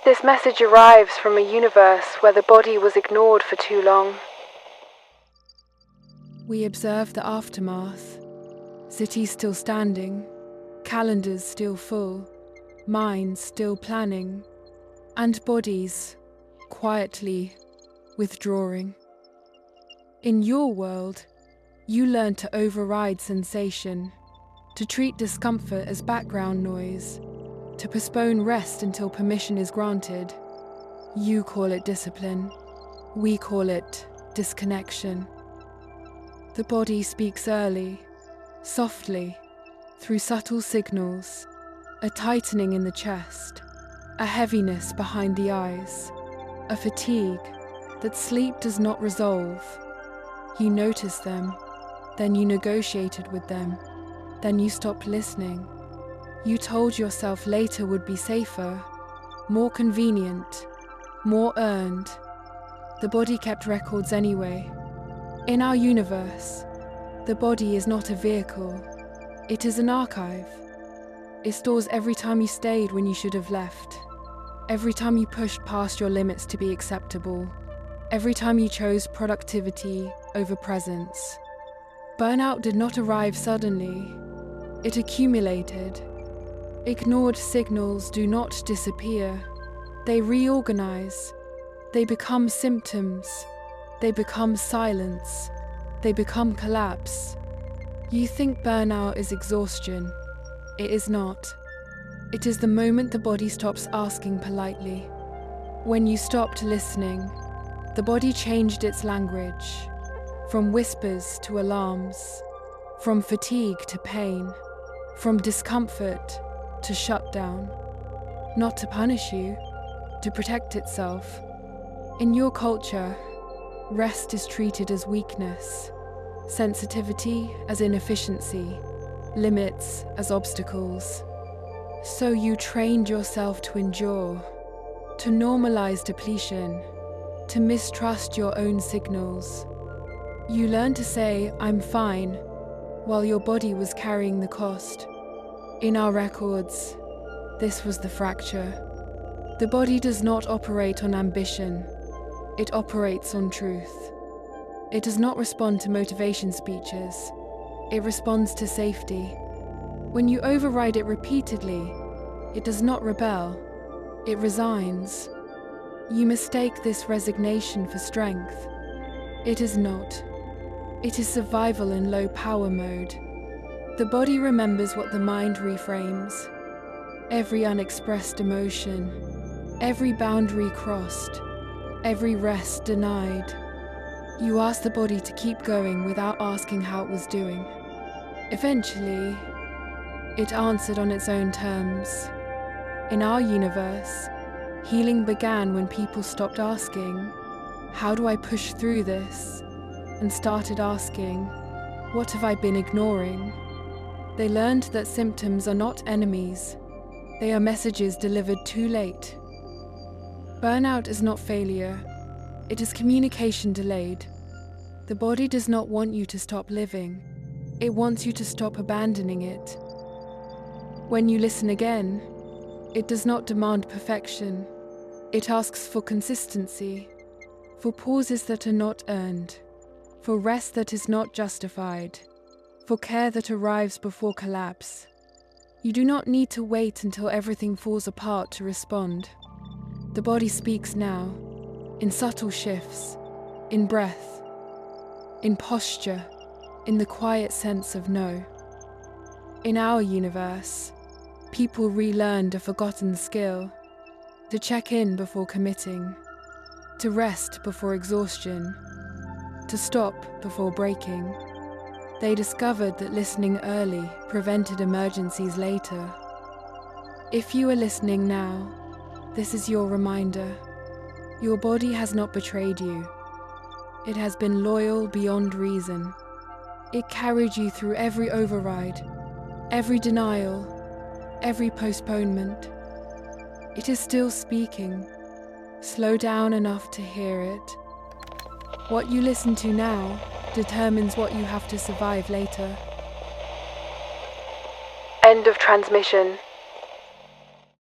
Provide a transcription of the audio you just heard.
This message arrives from a universe where the body was ignored for too long. We observe the aftermath. Cities still standing, calendars still full, minds still planning, and bodies quietly withdrawing. In your world, you learn to override sensation, to treat discomfort as background noise, to postpone rest until permission is granted. You call it discipline. We call it disconnection. The body speaks early, softly, through subtle signals, a tightening in the chest, a heaviness behind the eyes, a fatigue that sleep does not resolve. You notice them, then you negotiated with them, then you stopped listening. You told yourself later would be safer, more convenient, more earned. The body kept records anyway. In our universe, the body is not a vehicle. It is an archive. It stores every time you stayed when you should have left, every time you pushed past your limits to be acceptable, every time you chose productivity over presence. Burnout did not arrive suddenly. It accumulated. Ignored signals do not disappear. They reorganize. They become symptoms. They become silence. They become collapse. You think burnout is exhaustion. It is not. It is the moment the body stops asking politely. When you stopped listening, the body changed its language, from whispers to alarms, from fatigue to pain, from discomfort to shutdown. Not to punish you, to protect itself. In your culture, rest is treated as weakness, sensitivity as inefficiency, limits as obstacles. So you trained yourself to endure, to normalize depletion, to mistrust your own signals. You learned to say, "I'm fine," while your body was carrying the cost. In our records, this was the fracture. The body does not operate on ambition. It operates on truth. It does not respond to motivation speeches. It responds to safety. When you override it repeatedly, it does not rebel. It resigns. You mistake this resignation for strength. It is not. It is survival in low power mode. The body remembers what the mind reframes. Every unexpressed emotion, every boundary crossed, every rest denied. You ask the body to keep going without asking how it was doing. Eventually, it answered on its own terms. In our universe, healing began when people stopped asking, "How do I push through this?" and started asking, "What have I been ignoring?" They learned that symptoms are not enemies. They are messages delivered too late. Burnout is not failure. It is communication delayed. The body does not want you to stop living. It wants you to stop abandoning it. When you listen again, it does not demand perfection. It asks for consistency, for pauses that are not earned, for rest that is not justified, for care that arrives before collapse. You do not need to wait until everything falls apart to respond. The body speaks now, in subtle shifts, in breath, in posture, in the quiet sense of no. In our universe, people relearned a forgotten skill, to check in before committing, to rest before exhaustion, to stop before breaking. They discovered that listening early prevented emergencies later. If you are listening now, this is your reminder. Your body has not betrayed you. It has been loyal beyond reason. It carried you through every override, every denial, every postponement. It is still speaking. Slow down enough to hear it. What you listen to now determines what you have to survive later. End of transmission.